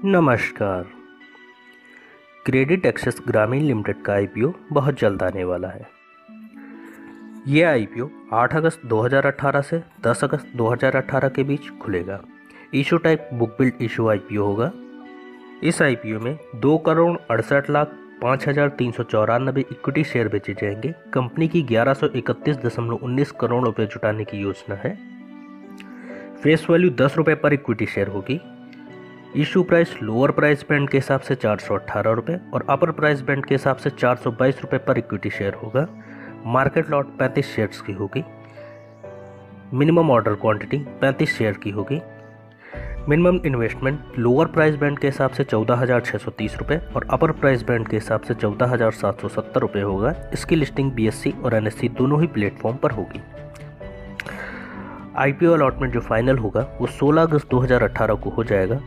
नमस्कार। Credit access ग्रामीण limited का आईपीओ बहुत जल्द आने वाला है। ये आईपीओ 8 अगस्त 2018 से 10 अगस्त 2018 के बीच खुलेगा। Issue type book build issue IPO होगा। इस आईपीओ में 2,68,05,394 इक्विटी शेयर बेचे जाएंगे। कंपनी की 1131.19 करोड़ रुपए जुटाने की योजना है। फेस वैल्यू 10 रुपये पर इक्विटी शेयर होगी। Issue price lower price band के हिसाब से 418 रुपये और अपर प्राइस बैंड के हिसाब से 422 रुपये पर इक्विटी शेयर होगा। मार्केट लॉट 35 शेयर्स की होगी। मिनिमम ऑर्डर क्वांटिटी 35 शेयर की होगी। Minimum investment lower price band के हिसाब से 14,630 रुपये और अपर प्राइस बैंड के हिसाब से 14,770 रुपये होगा। इसकी लिस्टिंग बीएससी और एनएससी दोनों ही प्लेटफॉर्म पर होगी। आईपीओ अलॉटमेंट जो फाइनल होगा वो 16 अगस्त 2018 को हो जाएगा।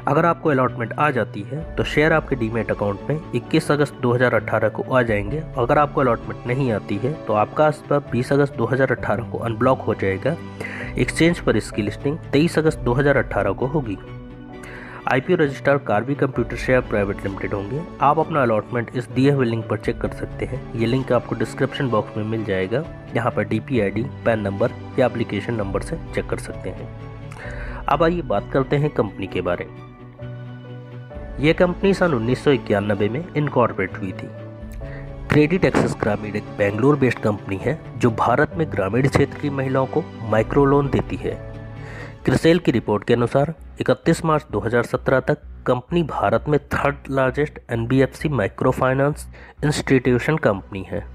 अगर आपको अलॉटमेंट आ जाती है तो शेयर आपके डीमेट अकाउंट में 21 अगस्त 2018 को आ जाएंगे। अगर आपको अलॉटमेंट नहीं आती है तो आपका अस्पताल 20 अगस्त 2018 को अनब्लॉक हो जाएगा। एक्सचेंज पर इसकी लिस्टिंग 23 अगस्त 2018 को होगी। IPO registrar Karbi computer share private limited होंगे। आप अपना अलॉटमेंट इस दिए हुए लिंक पर चेक कर सकते हैं। ये लिंक आपको डिस्क्रिप्शन बॉक्स में मिल जाएगा। यहाँ पर DP ID, पैन नंबर या एप्लीकेशन नंबर से चेक कर सकते हैं। अब आइए बात करते हैं कंपनी के बारे में। यह कंपनी सन 1991 में इनकॉर्पोरेट हुई थी। क्रेडिट एक्सेस ग्रामीण एक बेंगलुरु बेस्ड कंपनी है जो भारत में ग्रामीण क्षेत्र की महिलाओं को माइक्रो लोन देती है। क्रिसेल की रिपोर्ट के अनुसार 31 मार्च 2017 तक कंपनी भारत में third largest NBFC micro finance institution company है।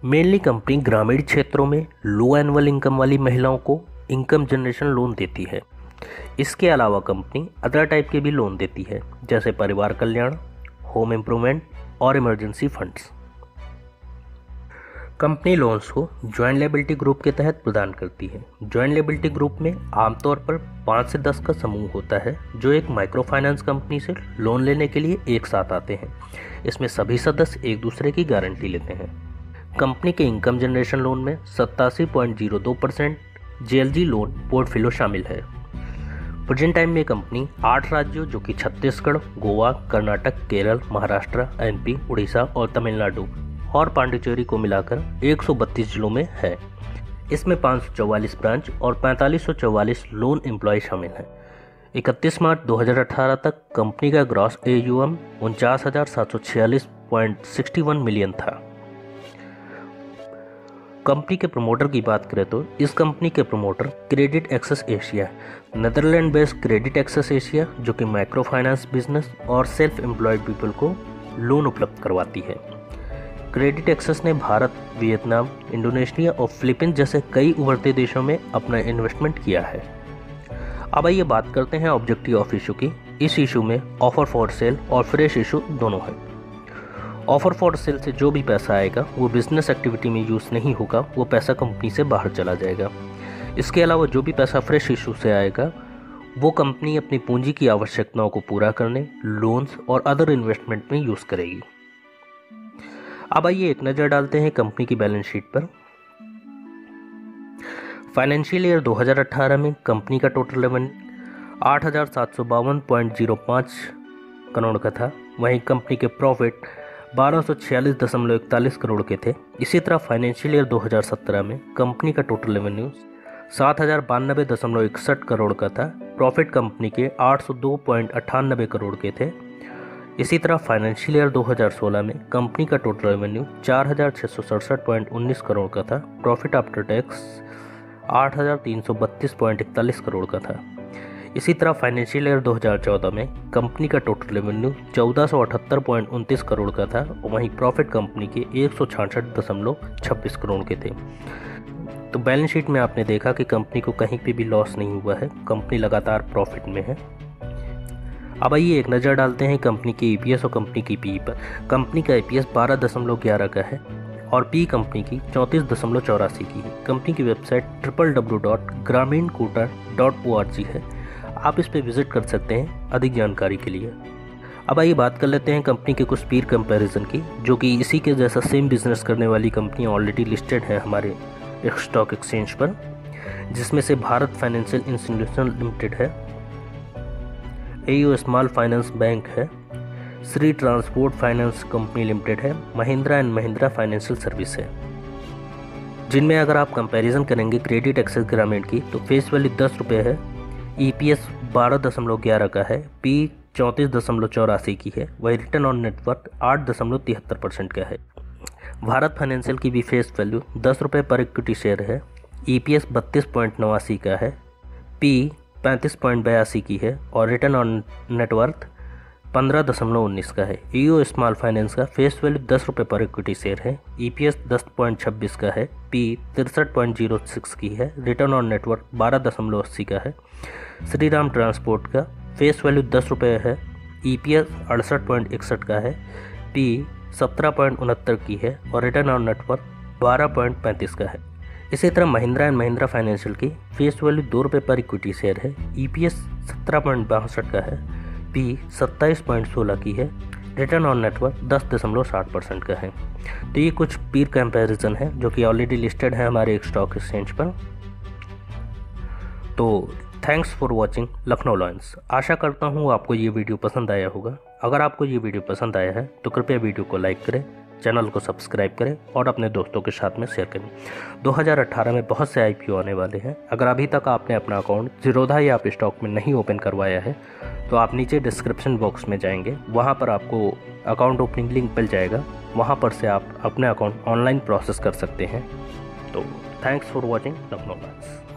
मेनली कंपनी ग्रामीण क्षेत्रों में लो एनुअल इनकम वाली महिलाओं को इनकम जनरेशन लोन देती है। इसके अलावा कंपनी अदर टाइप के भी लोन देती है, जैसे परिवार कल्याण, होम इम्प्रूवमेंट और इमरजेंसी फंड्स। कंपनी लोन्स को जॉइंट लायबिलिटी ग्रुप के तहत प्रदान करती है। जॉइंट लायबिलिटी ग्रुप में आमतौर पर 5 से 10 का समूह होता है जो एक माइक्रो फाइनेंस कंपनी से लोन लेने के लिए एक साथ आते हैं। इसमें सभी सदस्य एक दूसरे की गारंटी लेते हैं। कंपनी के इनकम जनरेशन लोन में 87.02% JLG लोन पोर्टफोलियो शामिल है। प्रेजेंट टाइम में कंपनी 8 राज्यों जो कि छत्तीसगढ़, गोवा, कर्नाटक, केरल, महाराष्ट्र, MP, उड़ीसा और तमिलनाडु और पांडिचेरी को मिलाकर 132 जिलों में है। इसमें 544 ब्रांच और 4544 लोन एम्प्लॉय शामिल हैं। 31 मार्च 2018 तक कंपनी का ग्रॉस AUM 49,746.61 मिलियन था। कंपनी के प्रमोटर की बात करें तो इस कंपनी के promoter credit access Asia, Netherland based credit access Asia जो कि माइक्रो फाइनेंस बिजनेस और सेल्फ एम्प्लॉयड पीपल को लोन उपलब्ध करवाती है। क्रेडिट एक्सेस ने भारत, वियतनाम, इंडोनेशिया और फिलीपींस जैसे कई उभरते देशों में अपना इन्वेस्टमेंट किया है। अब आइए बात करते हैं ऑब्जेक्टिव ऑफ इशू की। इस इशू में ऑफर फॉर सेल और फ्रेश इशू दोनों है। ऑफर फॉर सेल से जो भी पैसा आएगा वो बिजनेस एक्टिविटी में यूज़ नहीं होगा, वो पैसा कंपनी से बाहर चला जाएगा। इसके अलावा जो भी पैसा फ्रेश इशू से आएगा वो कंपनी अपनी पूंजी की आवश्यकताओं को पूरा करने, लोन्स और अदर इन्वेस्टमेंट में यूज़ करेगी। अब आइए एक नज़र डालते हैं कंपनी की बैलेंस शीट पर। फाइनेंशियल ईयर 2018 में कंपनी का टोटल रेवेन्यू 8,752.05 करोड़ का था। वहीं कंपनी के प्रॉफिट 1246.41 करोड़ के थे। इसी तरह फाइनेंशियल ईयर 2017 में कंपनी का टोटल रेवेन्यू 7,092.61 करोड़ का था। प्रॉफिट कंपनी के 802.98 करोड़ के थे। इसी तरह फाइनेंशियल ईयर 2016 में कंपनी का टोटल रेवेन्यू 4,667.19 करोड़ का था। प्रॉफिट आफ्टर टैक्स 8,332.41 करोड़ का था। इसी तरह फाइनेंशियल ईयर 2014 में कंपनी का टोटल रेवेन्यू 1478.29 करोड़ का था। वहीं प्रॉफिट कंपनी के 166.26 करोड़ के थे। तो बैलेंस शीट में आपने देखा कि कंपनी को कहीं पे भी लॉस नहीं हुआ है, कंपनी लगातार प्रॉफिट में है। अब आइए एक नज़र डालते हैं कंपनी के EPS और कंपनी की PE पर। कंपनी का EPS 12.11 का है और PE कंपनी की 34.84 की है। कंपनी की वेबसाइट www.graminquota.org है। आप इस पर विजिट कर सकते हैं अधिक जानकारी के लिए। अब आइए बात कर लेते हैं कंपनी के कुछ पीर कंपैरिजन की, जो कि इसी के जैसा सेम बिजनेस करने वाली कंपनियां ऑलरेडी लिस्टेड हैं हमारे स्टॉक एक्सचेंज पर, जिसमें से भारत फाइनेंशियल इंस्टीट्यूशन लिमिटेड है, एयू स्मॉल फाइनेंस बैंक है, Shri transport finance company limited है, Mahindra and Mahindra financial service है। जिनमें अगर आप कंपैरिजन करेंगे क्रेडिट एक्सेस ग्रामीण की तो फेस वैल्यू 10 रुपये है, EPS 12.11 का है, P 34.84 की है, वही रिटर्न ऑन नेटवर्थ 8.73% का है। भारत फाइनेंशियल की भी फेस वैल्यू 10 रुपये पर इक्विटी शेयर है, EPS 32.89 का है, P 35.82 की है और रिटर्न ऑन नेटवर्थ 15.19 का है। एयू स्मॉल फाइनेंस का फेस वैल्यू 10 रुपये पर इक्विटी शेयर है, EPS 10.26 का है, P 63.06 की है, रिटर्न ऑन नेटवर्थ 12.80 का है। श्रीराम ट्रांसपोर्ट का फेस वैल्यू 10 रुपये है, EPS 68.61 का है, P 17.69 की है और रिटर्न ऑन नेटवर्थ 12.35 का है। इसी तरह महिंद्रा एंड महिंद्रा फाइनेंशियल की फेस वैल्यू 2 रुपये पर इक्विटी शेयर है, EPS 17.62 का है, P 27.16 की है, रिटर्न ऑन नेटवर्थ 10.60% का है। तो ये कुछ पीर कंपैरिजन है जो कि ऑलरेडी लिस्टेड है हमारे एक स्टॉक एक्सचेंज पर। तो thanks for watching Lucknow Lions. आशा करता हूँ आपको ये वीडियो पसंद आया होगा। अगर आपको ये वीडियो पसंद आया है तो कृपया वीडियो को लाइक करें, चैनल को सब्सक्राइब करें और अपने दोस्तों के साथ में शेयर करें। 2018 में बहुत से IPO आने वाले हैं। अगर अभी तक आपने अपना अकाउंट ज़ीरोधा या आप स्टॉक में नहीं ओपन करवाया है तो आप नीचे डिस्क्रिप्शन बॉक्स में जाएंगे, वहाँ पर आपको अकाउंट ओपनिंग लिंक मिल जाएगा, वहाँ पर से आप अपने अकाउंट ऑनलाइन प्रोसेस कर सकते हैं। तो thanks for watching Lucknow lions.